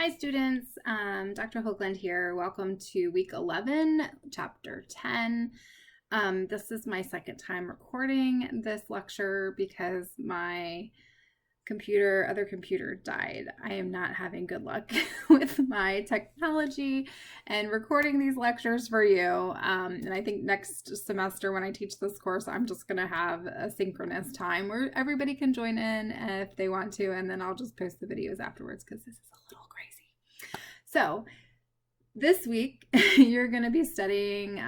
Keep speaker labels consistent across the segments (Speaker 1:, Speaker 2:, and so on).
Speaker 1: Hi students, Dr. Hoglund here. Welcome to week 11, chapter 10. This is my second time recording this lecture because my other computer died. I am not having good luck with my technology and recording these lectures for you. And I think next semester when I teach this course, I'm just going to have a synchronous time where everybody can join in if they want to, and then I'll just post the videos afterwards because this is a little crazy. So this week, you're going to be studying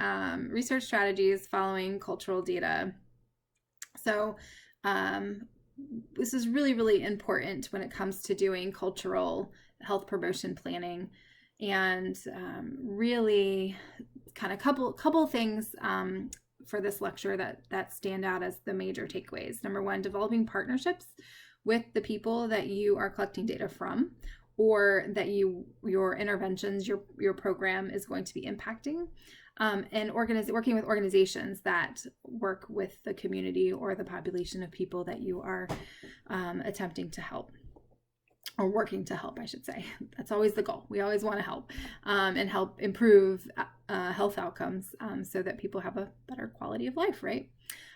Speaker 1: research strategies following cultural data. So this is really, really important when it comes to doing cultural health promotion planning, and really kind of couple things for this lecture that stand out as the major takeaways. Number one, developing partnerships with the people that you are collecting data from, or that your interventions, your program is going to be impacting, and working with organizations that work with the community or the population of people that you are attempting to help, or working to help, I should say. That's always the goal. We always want to help and help improve health outcomes so that people have a better quality of life, right?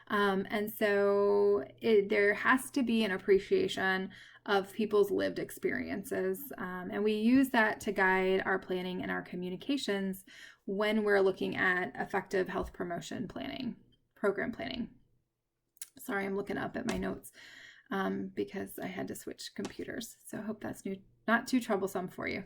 Speaker 1: And so there has to be an appreciation of people's lived experiences. And we use that to guide our planning and our communications when we're looking at effective health promotion planning, program planning. Sorry, I'm looking up at my notes because I had to switch computers. So I hope that's not too troublesome for you.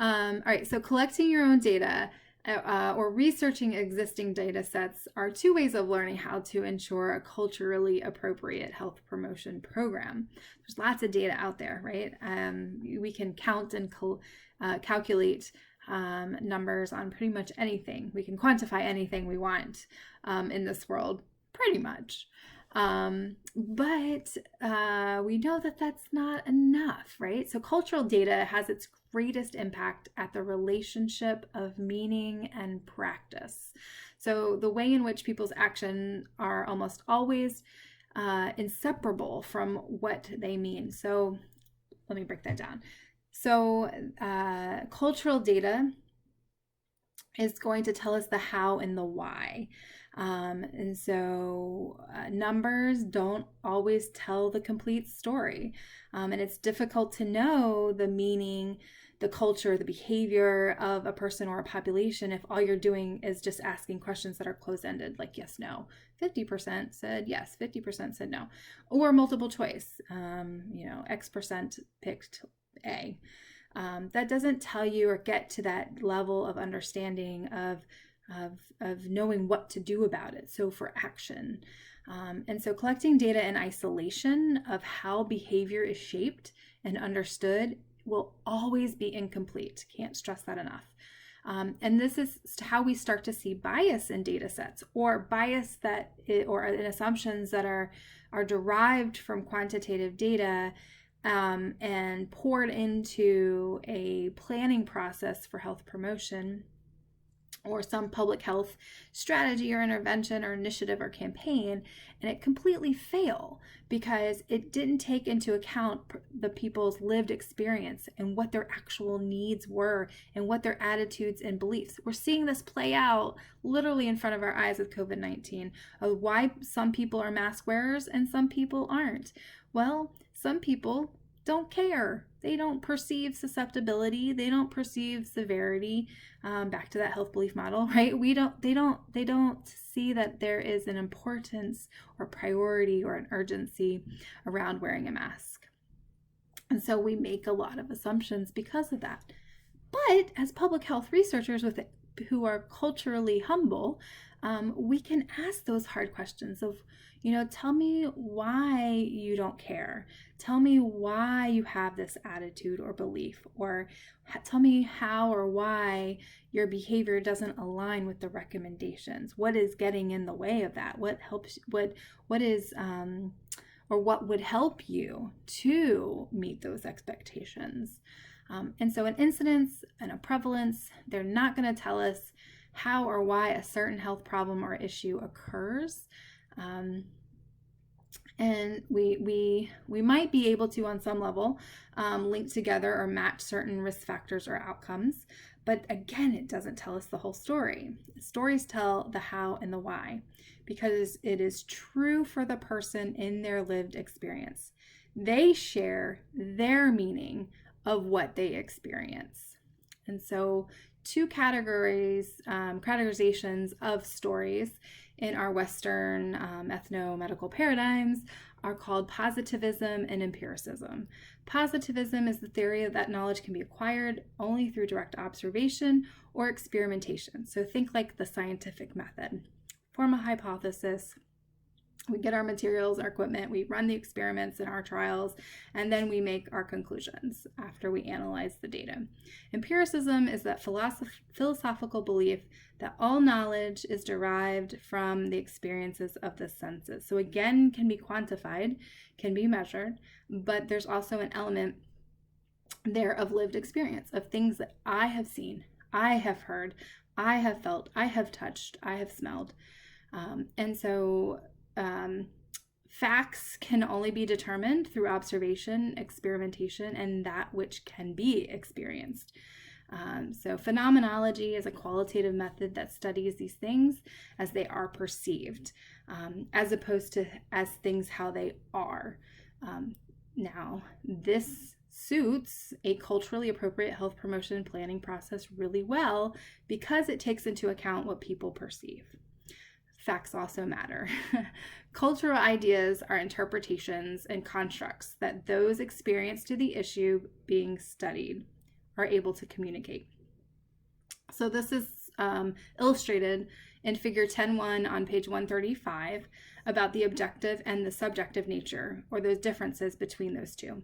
Speaker 1: All right, so collecting your own data or researching existing data sets are two ways of learning how to ensure a culturally appropriate health promotion program. There's lots of data out there, right? We can count and calculate numbers on pretty much anything. We can quantify anything we want in this world, pretty much. But we know that that's not enough, right? So cultural data has its greatest impact at the relationship of meaning and practice. So the way in which people's actions are almost always inseparable from what they mean. So let me break that down. So cultural data is going to tell us the how and the why. And so numbers don't always tell the complete story. And it's difficult to know the meaning, the culture, the behavior of a person or a population if all you're doing is just asking questions that are close-ended, like yes, no. 50% said yes, 50% said no. Or multiple choice, X% picked A. That doesn't tell you or get to that level of understanding of knowing what to do about it. So for action. And so collecting data in isolation of how behavior is shaped and understood will always be incomplete. Can't stress that enough. And this is how we start to see bias in data sets, or bias or in assumptions that are derived from quantitative data and poured into a planning process for health promotion, or some public health strategy or intervention or initiative or campaign, and it completely fail because it didn't take into account the people's lived experience and what their actual needs were and what their attitudes and beliefs. We're seeing this play out literally in front of our eyes with COVID-19, of why some people are mask wearers and some people aren't. Well, some people don't care. They don't perceive susceptibility. They don't perceive severity. Back to that health belief model, right? They don't see that there is an importance or priority or an urgency around wearing a mask. And so we make a lot of assumptions because of that. But as public health researchers who are culturally humble, we can ask those hard questions of, tell me why you don't care. Tell me why you have this attitude or belief, or tell me how or why your behavior doesn't align with the recommendations. What is getting in the way of that? What helps? What would help you to meet those expectations? And so an incidence and a prevalence, they're not going to tell us how or why a certain health problem or issue occurs. And we might be able to, on some level, link together or match certain risk factors or outcomes. But again, it doesn't tell us the whole story. Stories tell the how and the why, because it is true for the person in their lived experience. They share their meaning of what they experience. And so two categorizations of stories in our Western ethno-medical paradigms are called positivism and empiricism. Positivism is the theory that knowledge can be acquired only through direct observation or experimentation. So think like the scientific method. Form a hypothesis, we get our materials, our equipment, we run the experiments in our trials, and then we make our conclusions after we analyze the data. Empiricism is that philosophical belief that all knowledge is derived from the experiences of the senses. So again, can be quantified, can be measured, but there's also an element there of lived experience, of things that I have seen, I have heard, I have felt, I have touched, I have smelled. Facts can only be determined through observation, experimentation, and that which can be experienced. So phenomenology is a qualitative method that studies these things as they are perceived, as opposed to as things how they are. Now, this suits a culturally appropriate health promotion and planning process really well because it takes into account what people perceive. Facts also matter. Cultural ideas are interpretations and constructs that those experienced to the issue being studied are able to communicate. So this is illustrated in figure 10.1 on page 135 about the objective and the subjective nature, or those differences between those two.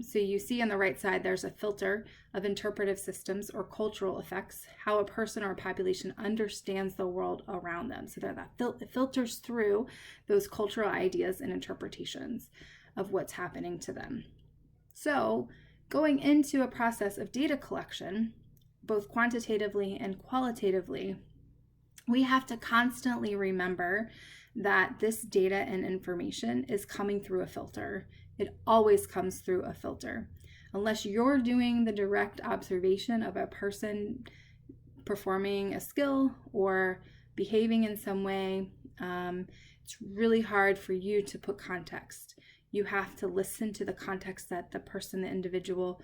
Speaker 1: So you see on the right side, there's a filter of interpretive systems or cultural effects, how a person or a population understands the world around them. So that filters through those cultural ideas and interpretations of what's happening to them. So going into a process of data collection, both quantitatively and qualitatively, we have to constantly remember that this data and information is coming through a filter. It always comes through a filter. Unless you're doing the direct observation of a person performing a skill or behaving in some way, it's really hard for you to put context. You have to listen to the context that the person, the individual,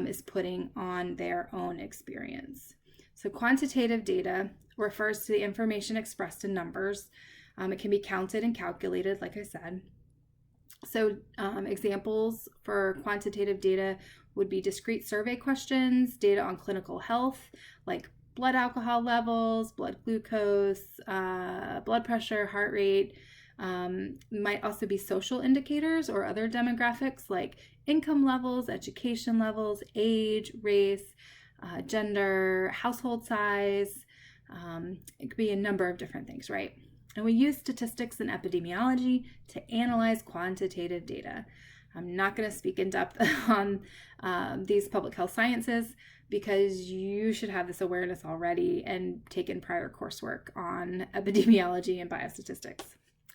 Speaker 1: is putting on their own experience. So quantitative data refers to the information expressed in numbers. It can be counted and calculated, like I said. So examples for quantitative data would be discrete survey questions, data on clinical health, like blood alcohol levels, blood glucose, blood pressure, heart rate. Might also be social indicators or other demographics like income levels, education levels, age, race, gender, household size. It could be a number of different things, right? And we use statistics and epidemiology to analyze quantitative data. I'm not going to speak in depth on these public health sciences because you should have this awareness already and taken prior coursework on epidemiology and biostatistics.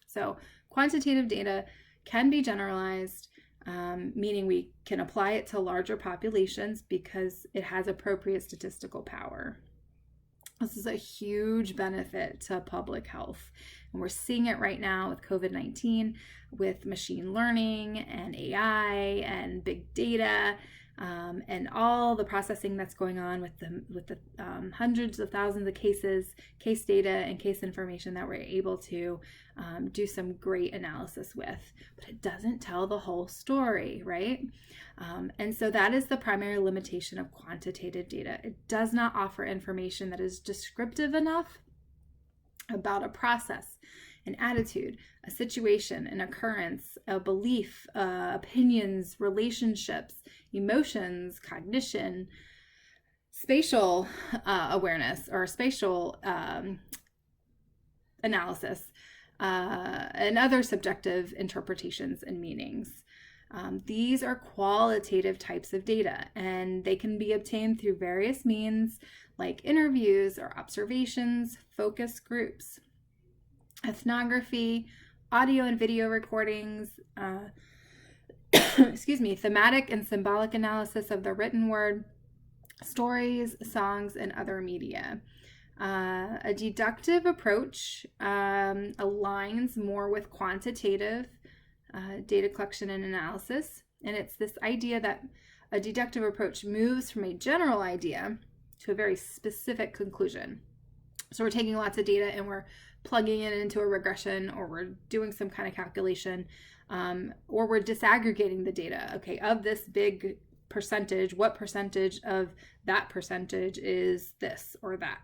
Speaker 1: So quantitative data can be generalized, meaning we can apply it to larger populations because it has appropriate statistical power. This is a huge benefit to public health. And we're seeing it right now with COVID-19, with machine learning and AI and big data, and all the processing that's going on with the hundreds of thousands of cases, case data, and case information that we're able to do some great analysis with. But it doesn't tell the whole story, right? And so that is the primary limitation of quantitative data. It does not offer information that is descriptive enough about a process, an attitude, a situation, an occurrence, a belief, opinions, relationships, emotions, cognition, spatial awareness or spatial analysis, and other subjective interpretations and meanings. These are qualitative types of data, and they can be obtained through various means like interviews or observations, focus groups, ethnography, audio and video recordings, thematic and symbolic analysis of the written word, stories, songs, and other media. A deductive approach aligns more with quantitative data collection and analysis. And it's this idea that a deductive approach moves from a general idea to a very specific conclusion. So we're taking lots of data and we're plugging it into a regression, or we're doing some kind of calculation, or we're disaggregating the data. Okay, of this big percentage, what percentage of that percentage is this or that?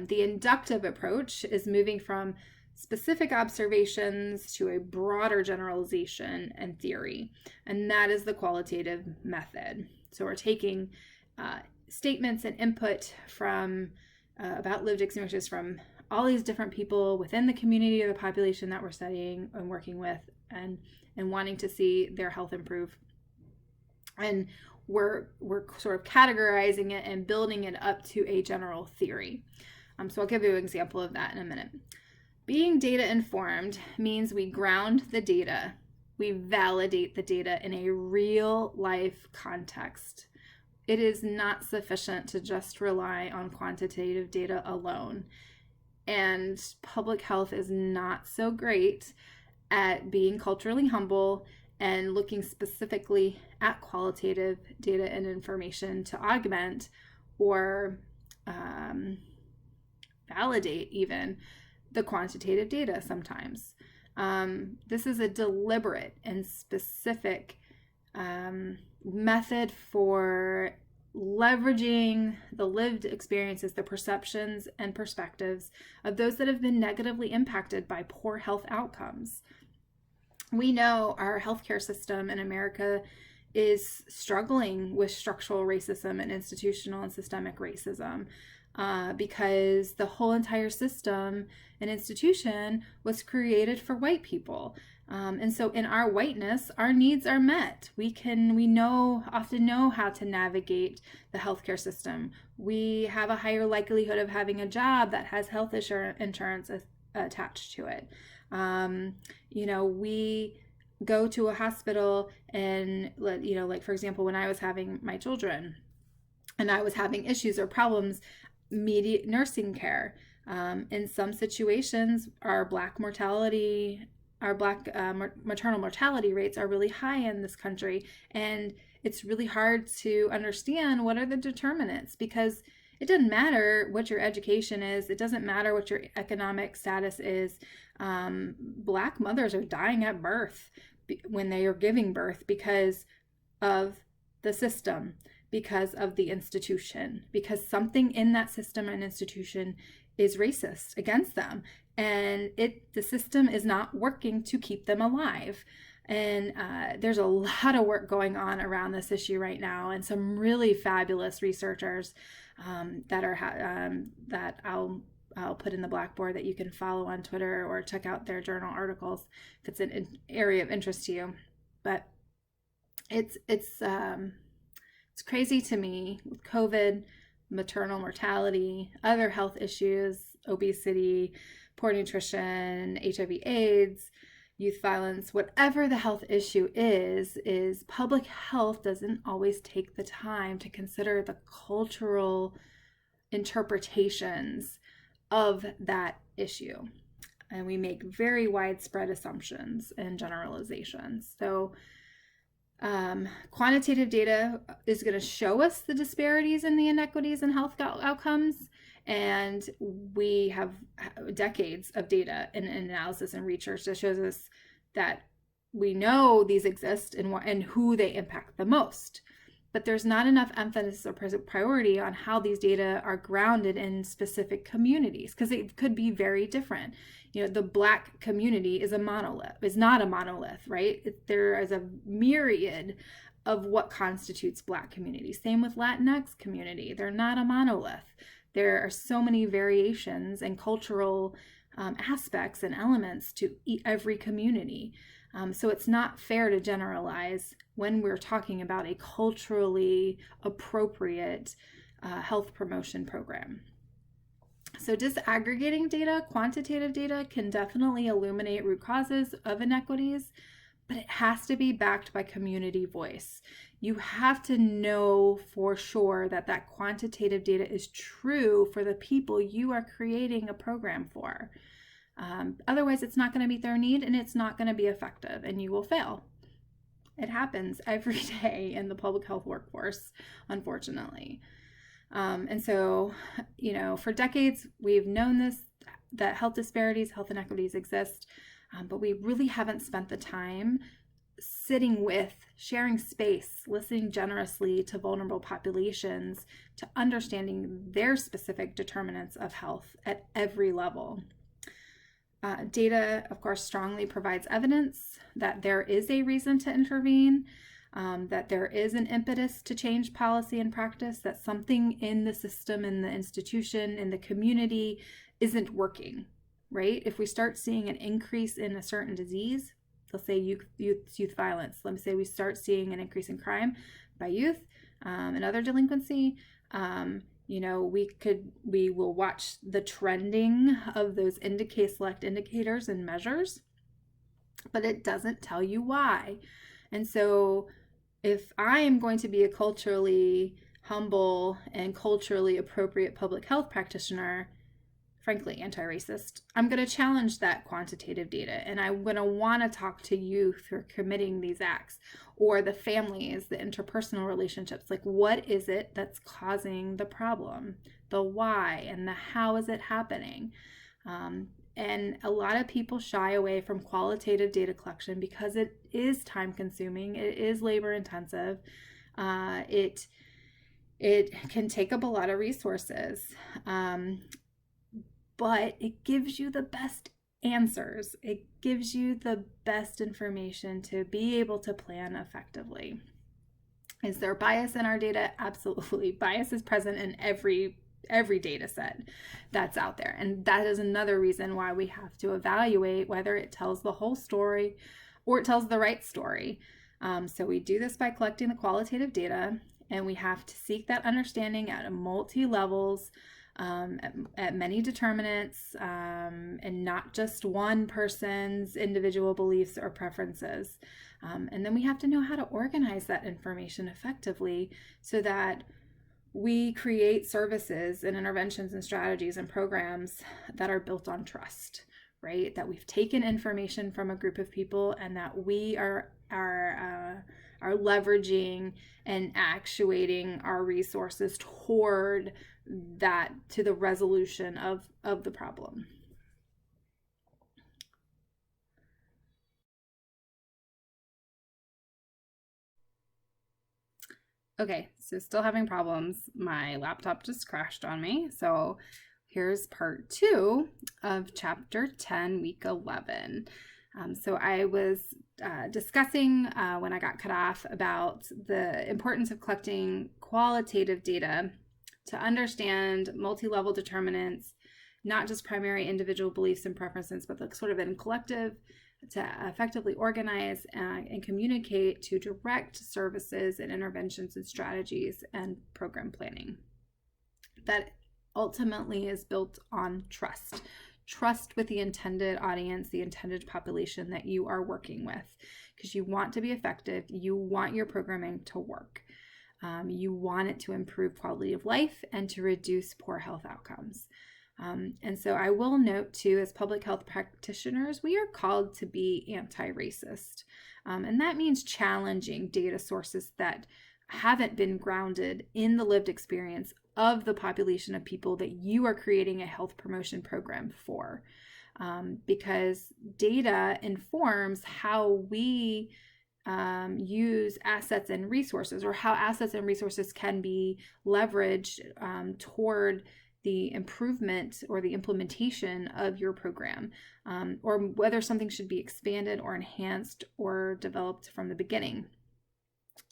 Speaker 1: The inductive approach is moving from specific observations to a broader generalization and theory, and that is the qualitative method. So we're taking statements and input from about lived experiences from all these different people within the community or the population that we're studying and working with, and wanting to see their health improve. And we're sort of categorizing it and building it up to a general theory. So I'll give you an example of that in a minute. Being data informed means we ground the data, we validate the data in a real life context. It is not sufficient to just rely on quantitative data alone. And public health is not so great at being culturally humble and looking specifically at qualitative data and information to augment or validate even the quantitative data sometimes. This is a deliberate and specific method for leveraging the lived experiences, the perceptions and perspectives of those that have been negatively impacted by poor health outcomes. We know our healthcare system in America is struggling with structural racism and institutional and systemic racism because the whole entire system and institution was created for white people. And so in our whiteness, our needs are met. We often know how to navigate the healthcare system. We have a higher likelihood of having a job that has health insurance attached to it. We go to a hospital and, like for example, when I was having my children and I was having issues or problems, nursing care. In some situations, our maternal mortality rates are really high in this country, and it's really hard to understand what are the determinants, because it doesn't matter what your education is, it doesn't matter what your economic status is. Black mothers are dying at birth when they are giving birth because of the system, because of the institution, because something in that system and institution is racist against them, and the system is not working to keep them alive. And there's a lot of work going on around this issue right now, and some really fabulous researchers that I'll put in the Blackboard that you can follow on Twitter or check out their journal articles if it's an area of interest to you. But it's crazy to me with COVID, maternal mortality, other health issues, obesity, poor nutrition, HIV/AIDS, youth violence, whatever the health issue is public health doesn't always take the time to consider the cultural interpretations of that issue. And we make very widespread assumptions and generalizations. So quantitative data is going to show us the disparities and the inequities in health outcomes, and we have decades of data and analysis and research that shows us that we know these exist and who they impact the most. But there's not enough emphasis or priority on how these data are grounded in specific communities, because it could be very different. The Black community is not a monolith, right? There is a myriad of what constitutes Black communities. Same with Latinx community. They're not a monolith. There are so many variations and cultural aspects and elements to every community. So it's not fair to generalize when we're talking about a culturally appropriate health promotion program. So disaggregating data, quantitative data, can definitely illuminate root causes of inequities, but it has to be backed by community voice. You have to know for sure that that quantitative data is true for the people you are creating a program for. Otherwise, it's not going to meet their need and it's not going to be effective, and you will fail. It happens every day in the public health workforce, unfortunately. And so, for decades, we've known this, that health disparities, health inequities exist, but we really haven't spent the time sitting with, sharing space, listening generously to vulnerable populations, to understanding their specific determinants of health at every level. Data, of course, strongly provides evidence that there is a reason to intervene, that there is an impetus to change policy and practice, that something in the system, in the institution, in the community isn't working, right? If we start seeing an increase in a certain disease, let's say youth violence, let me say we start seeing an increase in crime by youth and other delinquency, we will watch the trending of those select indicators and measures, but it doesn't tell you why. And so if I am going to be a culturally humble and culturally appropriate public health practitioner, frankly, anti-racist, I'm going to challenge that quantitative data, and I'm going to want to talk to youth who are committing these acts, or the families, the interpersonal relationships. Like, what is it that's causing the problem? The why and the how is it happening? And a lot of people shy away from qualitative data collection because it is time consuming, it is labor intensive, it can take up a lot of resources. But it gives you the best answers. It gives you the best information to be able to plan effectively. Is there bias in our data? Absolutely. Bias is present in every data set that's out there. And that is another reason why we have to evaluate whether it tells the whole story or it tells the right story. So we do this by collecting the qualitative data, and we have to seek that understanding at multi-levels, at many determinants, and not just one person's individual beliefs or preferences. And then we have to know how to organize that information effectively so that we create services and interventions and strategies and programs that are built on trust, right? That we've taken information from a group of people and that we are leveraging and actuating our resources toward that, to the resolution of the problem. Okay, so still having problems. My laptop just crashed on me. So here's part 2 of chapter 10, week 11. So I was discussing when I got cut off about the importance of collecting qualitative data to understand multi-level determinants, not just primary individual beliefs and preferences, but the sort of in collective, to effectively organize and communicate to direct services and interventions and strategies and program planning. That ultimately is built on trust. Trust with the intended audience, the intended population that you are working with, because you want to be effective. You want your programming to work. You want it to improve quality of life and to reduce poor health outcomes. And so I will note too, as public health practitioners, we are called to be anti-racist. And that means challenging data sources that haven't been grounded in the lived experience of the population of people that you are creating a health promotion program for. Because data informs how we use assets and resources, or how assets and resources can be leveraged toward the improvement or the implementation of your program, or whether something should be expanded or enhanced or developed from the beginning.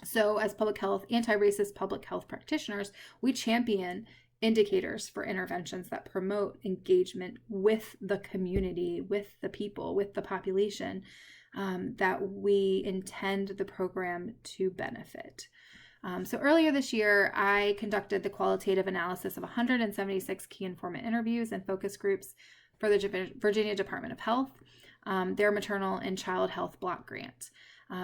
Speaker 1: So as public health, anti-racist public health practitioners, we champion indicators for interventions that promote engagement with the community, with the people, with the population that we intend the program to benefit. So earlier this year, I conducted the qualitative analysis of 176 key informant interviews and focus groups for the Virginia Department of Health, their maternal and child health block grant.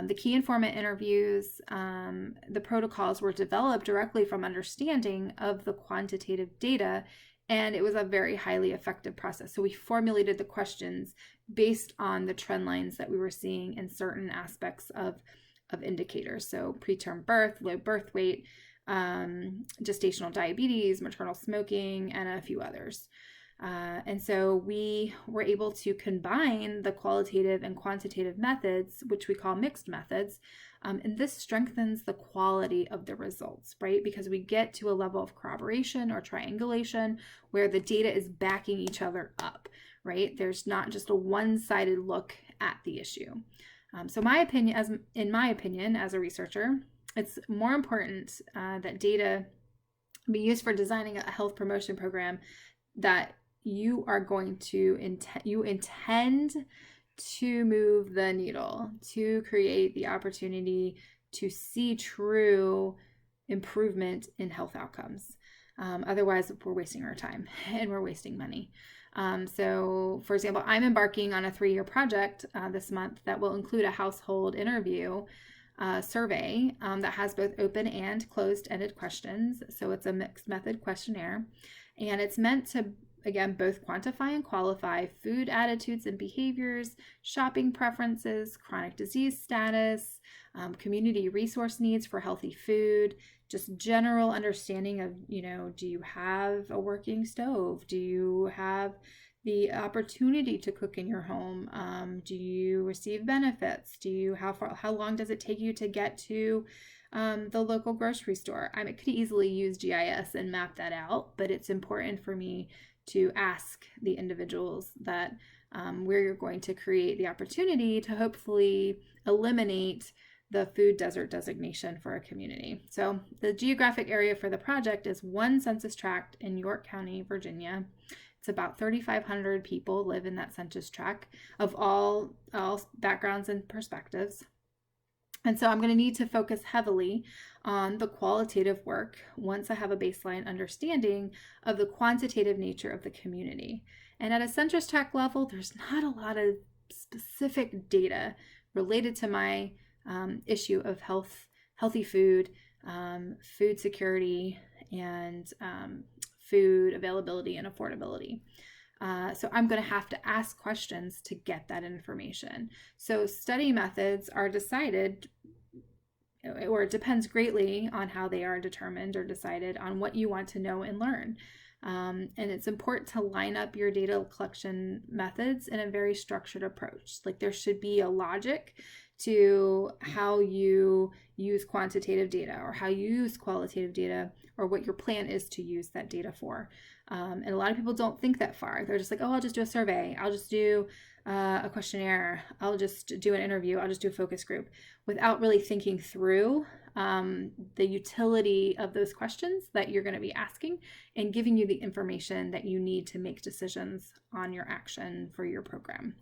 Speaker 1: The key informant interviews, the protocols were developed directly from understanding of the quantitative data, and it was a very highly effective process. So we formulated the questions based on the trend lines that we were seeing in certain aspects of indicators. So preterm birth, low birth weight, gestational diabetes, maternal smoking, and a few others. And so we were able to combine the qualitative and quantitative methods, which we call mixed methods. And this strengthens the quality of the results, right? Because we get to a level of corroboration or triangulation where the data is backing each other up, right? There's not just a one-sided look at the issue. So in my opinion, as a researcher, it's more important that data be used for designing a health promotion program that you are going to intend to move the needle, to create the opportunity to see true improvement in health outcomes. Otherwise, we're wasting our time and we're wasting money. So, for example, I'm embarking on a 3-year project this month that will include a household interview survey that has both open and closed-ended questions. So it's a mixed method questionnaire, and it's meant to, again, both quantify and qualify food attitudes and behaviors, shopping preferences, chronic disease status, community resource needs for healthy food, just general understanding of, do you have a working stove? Do you have the opportunity to cook in your home? Do you receive benefits? How long does it take you to get to the local grocery store? I could easily use GIS and map that out, but it's important for me to ask the individuals that where you're going to create the opportunity to hopefully eliminate the food desert designation for a community. So the geographic area for the project is 1 census tract in York County, Virginia. It's about 3,500 people live in that census tract of all backgrounds and perspectives. And so I'm going to need to focus heavily on the qualitative work once I have a baseline understanding of the quantitative nature of the community. And at a census tract level, there's not a lot of specific data related to my issue of healthy food, food security, and food availability and affordability. So I'm going to have to ask questions to get that information. So study methods are decided, or it depends greatly on how they are determined or decided on what you want to know and learn. And it's important to line up your data collection methods in a very structured approach. Like there should be a logic to how you use quantitative data or how you use qualitative data or what your plan is to use that data for. And a lot of people don't think that far. They're just like, oh, I'll just do a survey. I'll just do a questionnaire. I'll just do an interview. I'll just do a focus group without really thinking through the utility of those questions that you're going to be asking and giving you the information that you need to make decisions on your action for your program.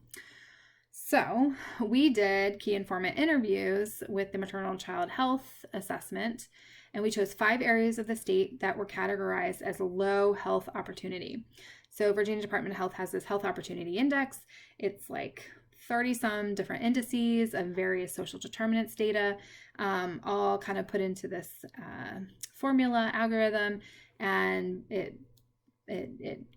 Speaker 1: So we did key informant interviews with the maternal and child health assessment, and we chose 5 areas of the state that were categorized as low health opportunity. So Virginia Department of Health has this health opportunity index. It's like 30 some different indices of various social determinants data, all kind of put into this formula algorithm, and it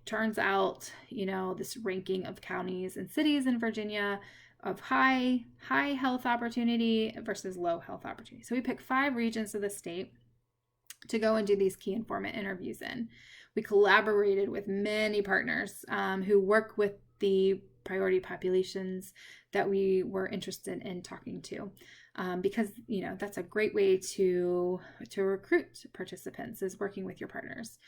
Speaker 1: turns out, this ranking of counties and cities in Virginia of high health opportunity versus low health opportunity. So we picked 5 regions of the state to go and do these key informant interviews in. We collaborated with many partners who work with the priority populations that we were interested in talking to, because that's a great way to recruit participants, is working with your partners.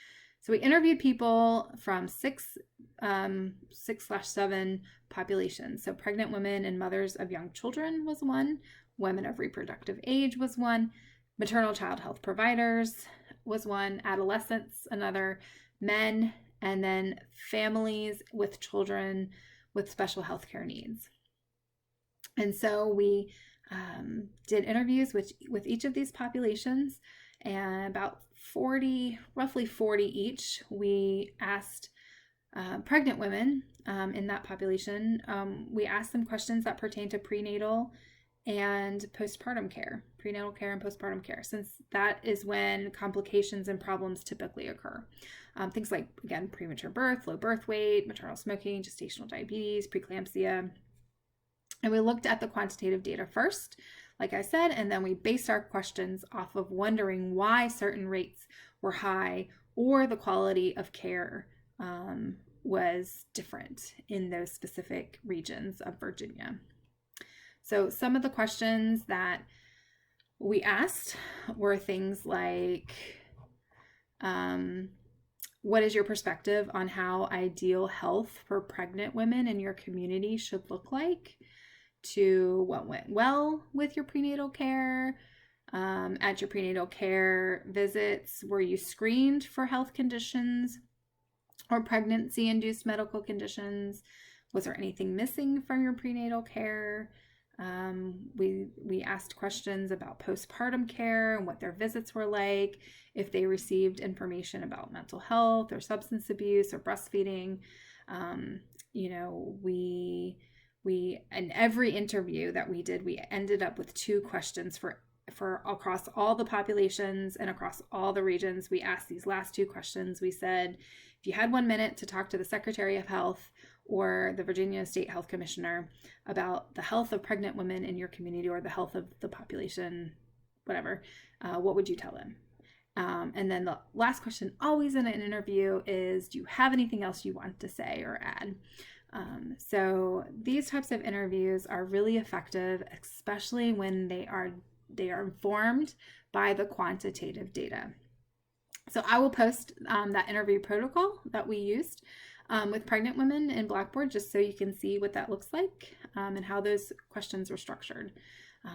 Speaker 1: So we interviewed people from 6/7 populations. So pregnant women and mothers of young children was one, women of reproductive age was one, maternal child health providers was one, adolescents another, men, and then families with children with special health care needs. And so we did interviews with each of these populations, and about 40, roughly 40 each, we asked pregnant women in that population. We asked them questions that pertain to prenatal and postpartum care, prenatal care and postpartum care, since that is when complications and problems typically occur. Things like, again, premature birth, low birth weight, maternal smoking, gestational diabetes, preeclampsia. And we looked at the quantitative data first, like I said, and then we based our questions off of wondering why certain rates were high or the quality of care was different in those specific regions of Virginia. So some of the questions that we asked were things like, what is your perspective on how ideal health for pregnant women in your community should look like? To what went well with your prenatal care? At your prenatal care visits, were you screened for health conditions or pregnancy-induced medical conditions? Was there anything missing from your prenatal care? We asked questions about postpartum care and what their visits were like, if they received information about mental health or substance abuse or breastfeeding. We in every interview that we did, we ended up with 2 questions for across all the populations and across all the regions. We asked these last 2 questions. We said, if you had 1 minute to talk to the Secretary of Health or the Virginia State Health Commissioner about the health of pregnant women in your community or the health of the population, whatever, what would you tell them? And then the last question always in an interview is, do you have anything else you want to say or add? So these types of interviews are really effective, especially when they are informed by the quantitative data. So I will post that interview protocol that we used with pregnant women in Blackboard, just so you can see what that looks like and how those questions were structured.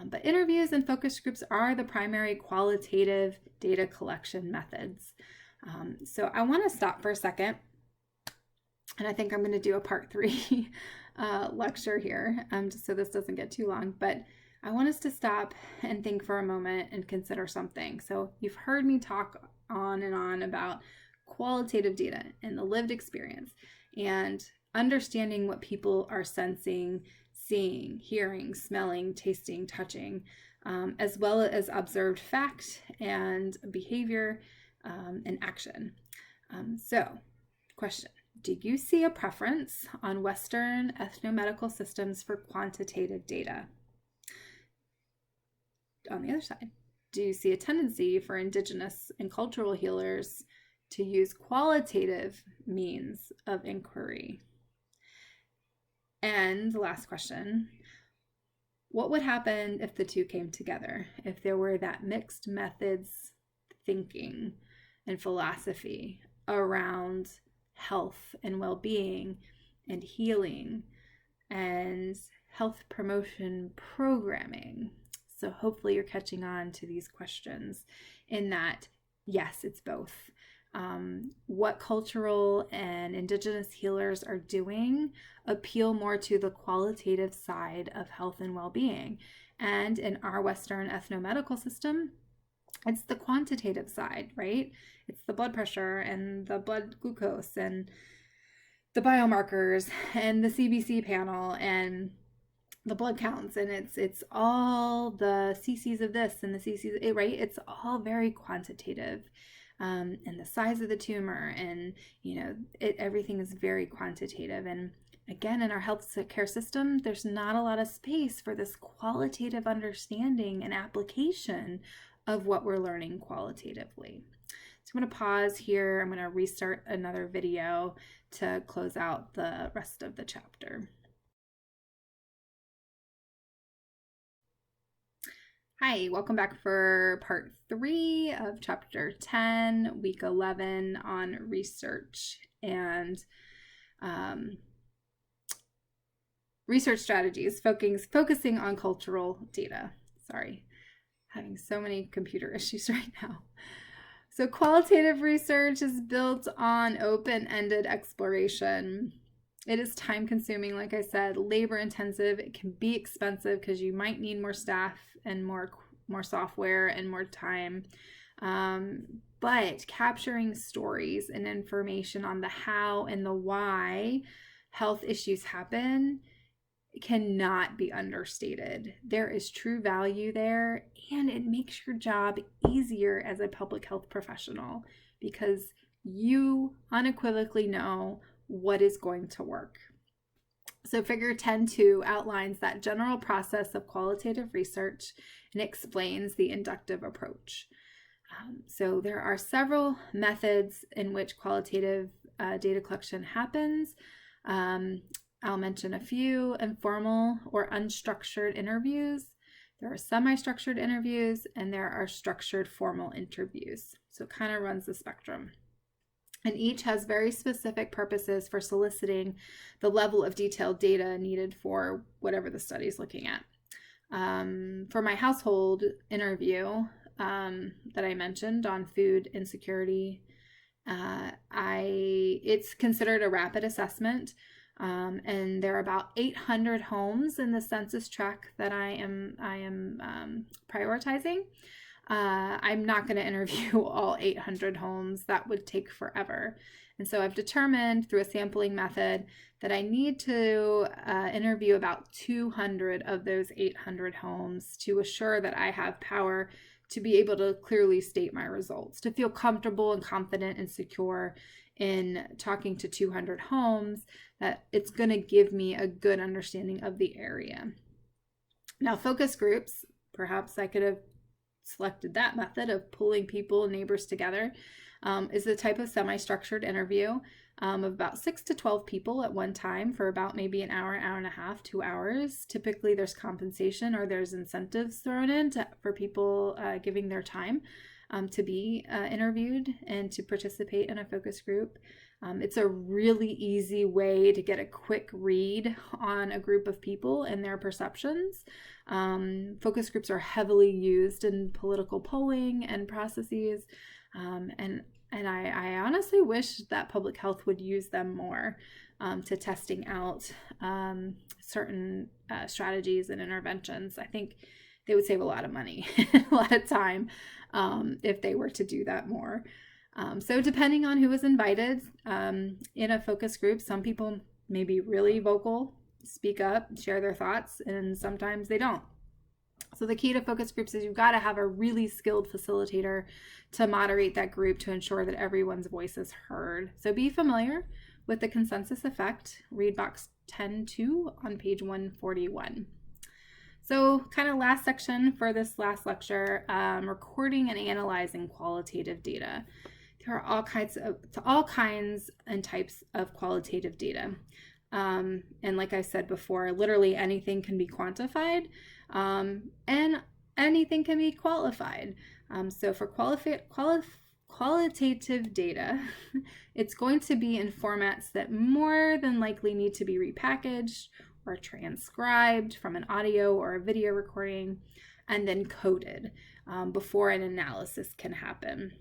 Speaker 1: But interviews and focus groups are the primary qualitative data collection methods. So I want to stop for a second, and I think I'm going to do a part 3 lecture here, just so this doesn't get too long. But I want us to stop and think for a moment and consider something. So you've heard me talk on and on about qualitative data and the lived experience and understanding what people are sensing, seeing, hearing, smelling, tasting, touching, as well as observed fact and behavior and action. So, question. Do you see a preference on Western ethnomedical systems for quantitative data? On the other side, do you see a tendency for indigenous and cultural healers to use qualitative means of inquiry? And the last question, what would happen if the 2 came together? If there were that mixed methods thinking and philosophy around health and well-being and healing and health promotion programming? So hopefully you're catching on to these questions in that, yes, it's both. What cultural and indigenous healers are doing appeal more to the qualitative side of health and well-being. And in our Western ethnomedical system, it's the quantitative side, right? It's the blood pressure and the blood glucose and the biomarkers and the CBC panel and the blood counts, and it's all the cc's of this and the cc's, right? It's all very quantitative, and the size of the tumor, and everything is very quantitative. And again, in our health care system, there's not a lot of space for this qualitative understanding and application of what we're learning qualitatively. So I'm going to pause here. I'm going to restart another video to close out the rest of the chapter. Hi, welcome back for part 3 of chapter 10, week 11 on research and research strategies, focusing on cultural data. Sorry, having so many computer issues right now. So qualitative research is built on open-ended exploration. It is time-consuming, like I said, labor-intensive. It can be expensive because you might need more staff and more software and more time. But capturing stories and information on the how and the why health issues happen cannot be understated. There is true value there, and it makes your job easier as a public health professional because you unequivocally know what is going to work. So figure 10.2 outlines that general process of qualitative research and explains the inductive approach. So there are several methods in which qualitative data collection happens. I'll mention a few: informal or unstructured interviews. There are semi-structured interviews, and there are structured formal interviews. So it kind of runs the spectrum. And each has very specific purposes for soliciting the level of detailed data needed for whatever the study is looking at. For my household interview that I mentioned on food insecurity, it's considered a rapid assessment. And there are about 800 homes in the census tract that I am prioritizing. I'm not going to interview all 800 homes. That would take forever. And so I've determined through a sampling method that I need to interview about 200 of those 800 homes to assure that I have power to be able to clearly state my results, to feel comfortable and confident and secure in talking to 200 homes, that it's going to give me a good understanding of the area. Now, focus groups, perhaps I could have selected that method of pulling people and neighbors together, is the type of semi-structured interview of about 6 to 12 people at one time for about maybe an hour, hour and a half, 2 hours. Typically there's compensation or there's incentives thrown in for people giving their time to be interviewed and to participate in a focus group. It's a really easy way to get a quick read on a group of people and their perceptions. Focus groups are heavily used in political polling and processes, and I honestly wish that public health would use them more to testing out certain strategies and interventions. I think they would save a lot of money, a lot of time if they were to do that more. So depending on who is invited in a focus group, some people may be really vocal, speak up, share their thoughts, and sometimes they don't. So the key to focus groups is you've got to have a really skilled facilitator to moderate that group to ensure that everyone's voice is heard. So be familiar with the consensus effect. Read box 10.2 on page 141. So kind of last section for this last lecture, recording and analyzing qualitative data. There are all kinds and types of qualitative data. And like I said before, literally anything can be quantified and anything can be qualified. So for qualitative data, it's going to be in formats that more than likely need to be repackaged or transcribed from an audio or a video recording and then coded before an analysis can happen.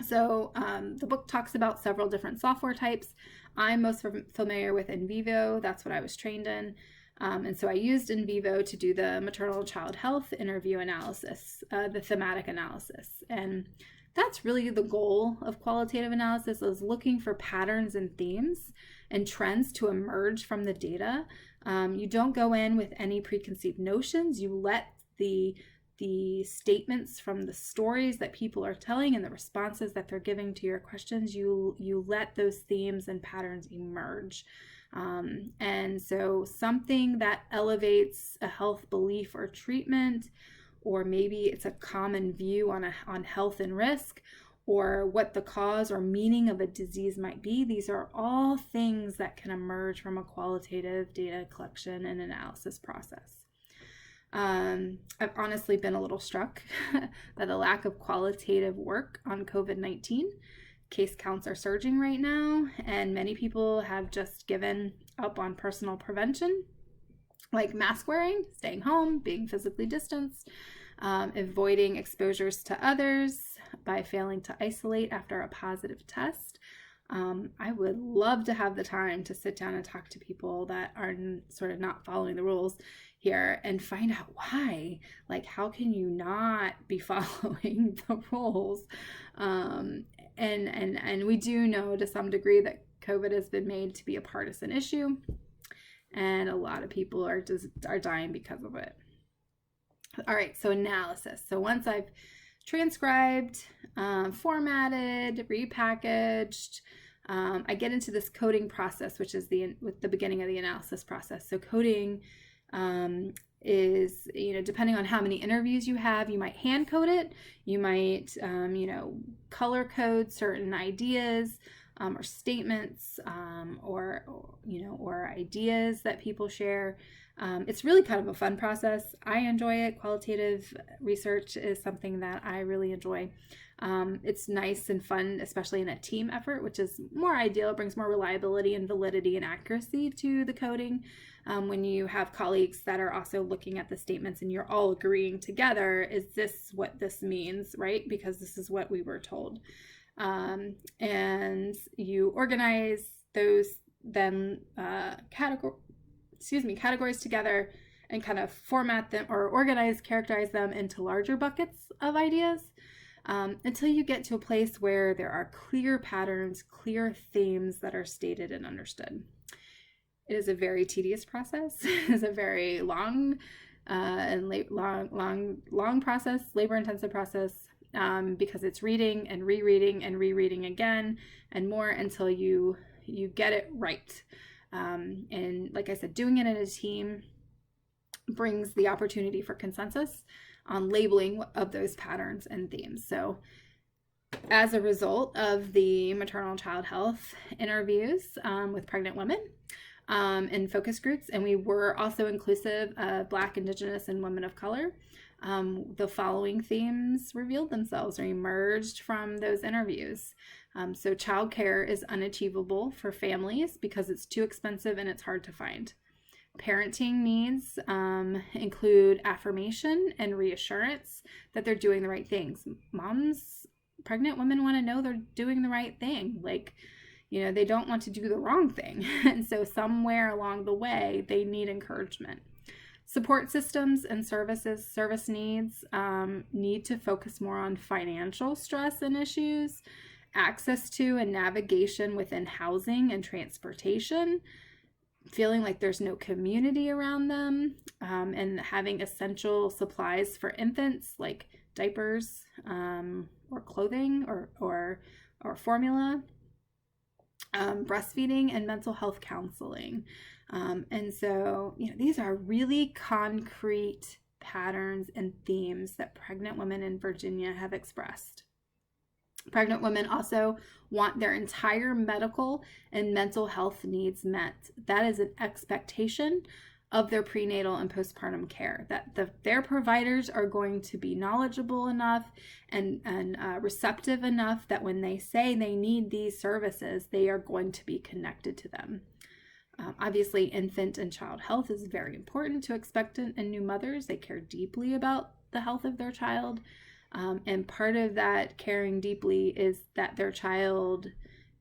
Speaker 1: So the book talks about several different software types. I'm most familiar with NVivo. That's what I was trained in. And so I used NVivo to do the maternal child health interview analysis, the thematic analysis. And that's really the goal of qualitative analysis, is looking for patterns and themes and trends to emerge from the data. You don't go in with any preconceived notions. You let the statements from the stories that people are telling and the responses that they're giving to your questions, you let those themes and patterns emerge. And so something that elevates a health belief or treatment, or maybe it's a common view on health and risk, or what the cause or meaning of a disease might be, these are all things that can emerge from a qualitative data collection and analysis process. I've honestly been a little struck by the lack of qualitative work on COVID-19. Case counts are surging right now, and many people have just given up on personal prevention, like mask wearing, staying home, being physically distanced, avoiding exposures to others by failing to isolate after a positive test. I would love to have the time to sit down and talk to people that are sort of not following the rules. here and find out why. Like, how can you not be following the rules? And we do know to some degree that COVID has been made to be a partisan issue, and a lot of people are dying because of it. All right, so analysis. So once I've transcribed, formatted, repackaged, I get into this coding process, which is the beginning of the analysis process. So coding is, depending on how many interviews you have, you might hand code it. You might, color code certain ideas or statements or ideas that people share. It's really kind of a fun process. I enjoy it. Qualitative research is something that I really enjoy. It's nice and fun, especially in a team effort, which is more ideal. It brings more reliability and validity and accuracy to the coding. When you have colleagues that are also looking at the statements and you're all agreeing together, is this what this means, right? Because this is what we were told. And you organize those then categories together and kind of format them or characterize them into larger buckets of ideas until you get to a place where there are clear patterns, clear themes that are stated and understood. It is a very tedious process. It is a very long process, labor-intensive process, because it's reading and rereading again and more until you get it right. And like I said, doing it in a team brings the opportunity for consensus on labeling of those patterns and themes. So as a result of the maternal child health interviews with pregnant women in focus groups, and we were also inclusive of Black, Indigenous, and women of color, the following themes revealed themselves or emerged from those interviews. So childcare is unachievable for families because it's too expensive and it's hard to find. Parenting needs include affirmation and reassurance that they're doing the right things. Pregnant women want to know they're doing the right thing. They don't want to do the wrong thing. And so somewhere along the way, they need encouragement. Support systems and service needs need to focus more on financial stress and issues, access to and navigation within housing and transportation, feeling like there's no community around them, and having essential supplies for infants like diapers or clothing or formula, breastfeeding, and mental health counseling. And so, these are really concrete patterns and themes that pregnant women in Virginia have expressed. Pregnant women also want their entire medical and mental health needs met. That is an expectation of their prenatal and postpartum care, that their providers are going to be knowledgeable enough and receptive enough that when they say they need these services, they are going to be connected to them. Obviously, infant and child health is very important to expectant and new mothers. They care deeply about the health of their child. And part of that caring deeply is that their child,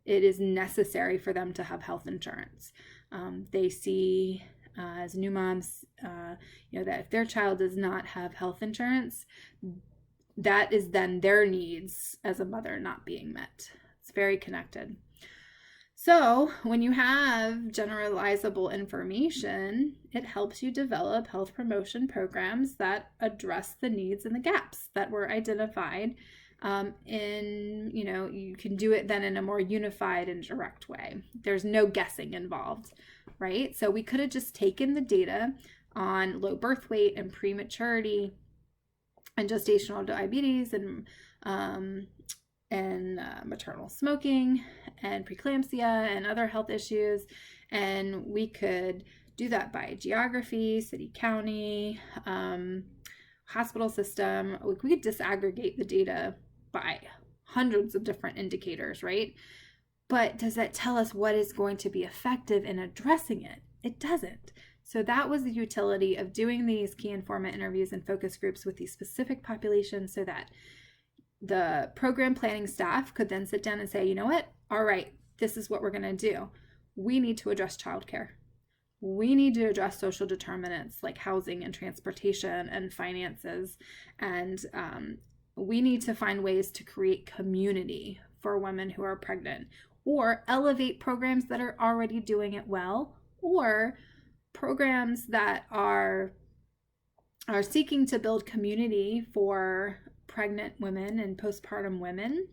Speaker 1: it is necessary for them to have health insurance. They see as new moms, that if their child does not have health insurance, that is then their needs as a mother not being met. It's very connected. So when you have generalizable information, it helps you develop health promotion programs that address the needs and the gaps that were identified. You can do it then in a more unified and direct way. There's no guessing involved, right? So we could have just taken the data on low birth weight and prematurity and gestational diabetes and maternal smoking and preeclampsia and other health issues, and we could do that by geography, city, county, hospital system. We could disaggregate the data by hundreds of different indicators, right? But does that tell us what is going to be effective in addressing it? It doesn't. So that was the utility of doing these key informant interviews and focus groups with these specific populations, so that the program planning staff could then sit down and say, you know what? All right, this is what we're going to do. We need to address childcare. we need to address social determinants like housing and transportation and finances. And we need to find ways to create community for women who are pregnant, or elevate programs that are already doing it well, or programs that are seeking to build community for pregnant women and postpartum women.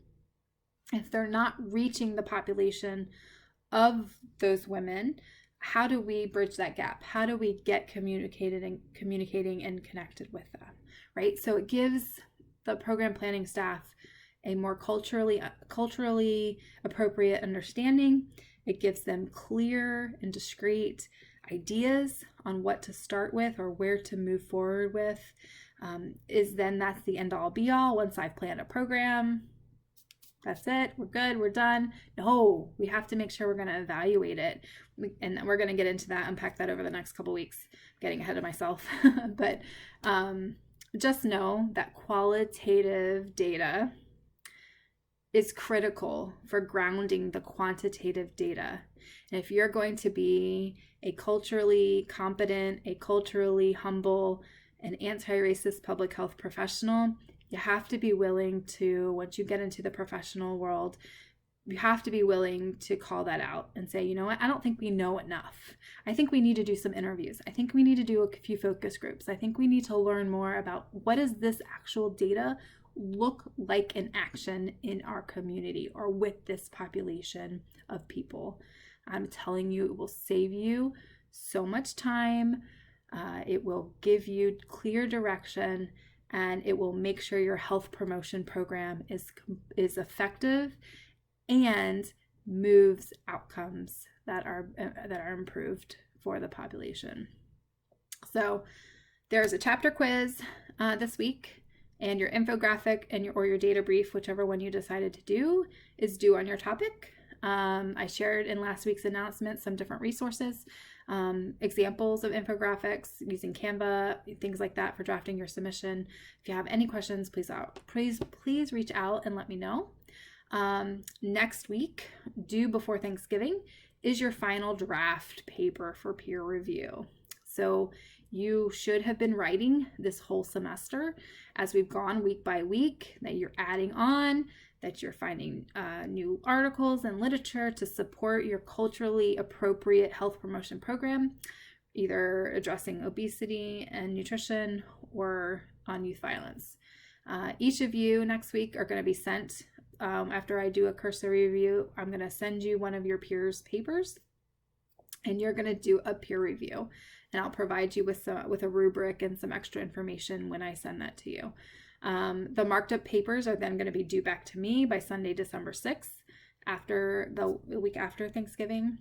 Speaker 1: If they're not reaching the population of those women, how do we bridge that gap? How do we get communicating and connected with them, right? So it gives the program planning staff a more culturally appropriate understanding. It gives them clear and discrete ideas on what to start with or where to move forward with. That's the end all be all. Once I've planned a program, that's it, we're good, we're done. No, we have to make sure we're going to evaluate it. And we're going to get into that, unpack that over the next couple weeks, getting ahead of myself. But just know that qualitative data is critical for grounding the quantitative data. And if you're going to be a culturally competent, a culturally humble, an anti-racist public health professional, you have to be willing to, once you get into the professional world, you have to be willing to call that out and say, you know what, I don't think we know enough. I think we need to do some interviews. I think we need to do a few focus groups. I think we need to learn more about what does this actual data look like in action in our community or with this population of people. I'm telling you, it will save you so much time. It will give you clear direction, and it will make sure your health promotion program is effective and moves outcomes that are improved for the population. So there's a chapter quiz this week, and your infographic and your data brief, whichever one you decided to do, is due on your topic. I shared in last week's announcement some different resources, examples of infographics using Canva, things like that for drafting your submission. If you have any questions, please reach out and let me know. Next week, due before Thanksgiving, is your final draft paper for peer review. So you should have been writing this whole semester as we've gone week by week, that you're adding on, that you're finding new articles and literature to support your culturally appropriate health promotion program, either addressing obesity and nutrition or on youth violence. Each of you next week are going to be sent, after I do a cursory review, I'm going to send you one of your peers' papers, and you're going to do a peer review. And I'll provide you with a rubric and some extra information when I send that to you. The marked up papers are then going to be due back to me by Sunday, December 6th, after the week after Thanksgiving.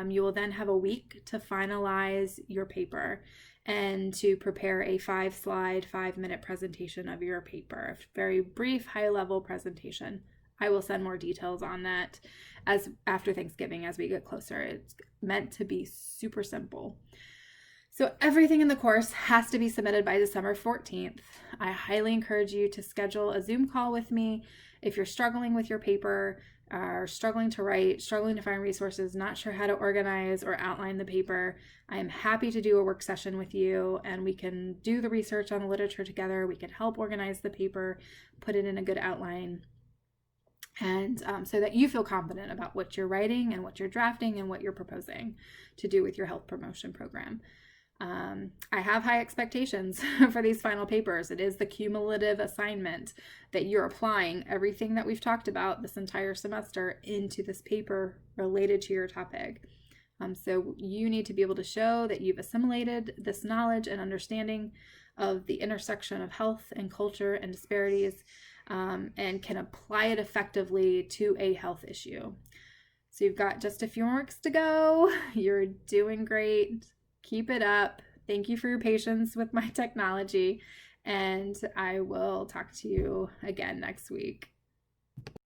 Speaker 1: You will then have a week to finalize your paper and to prepare a 5-slide, 5-minute presentation of your paper. A very brief, high-level presentation. I will send more details on that as after Thanksgiving as we get closer. It's meant to be super simple. So everything in the course has to be submitted by December 14th. I highly encourage you to schedule a Zoom call with me if you're struggling with your paper, are struggling to write, struggling to find resources, not sure how to organize or outline the paper. I am happy to do a work session with you, and we can do the research on the literature together. We can help organize the paper, put it in a good outline, and so that you feel confident about what you're writing and what you're drafting and what you're proposing to do with your health promotion program. I have high expectations for these final papers. It is the cumulative assignment that you're applying everything that we've talked about this entire semester into this paper related to your topic. So you need to be able to show that you've assimilated this knowledge and understanding of the intersection of health and culture and disparities, and can apply it effectively to a health issue. So you've got just a few more weeks to go. You're doing great. Keep it up. Thank you for your patience with my technology, and I will talk to you again next week.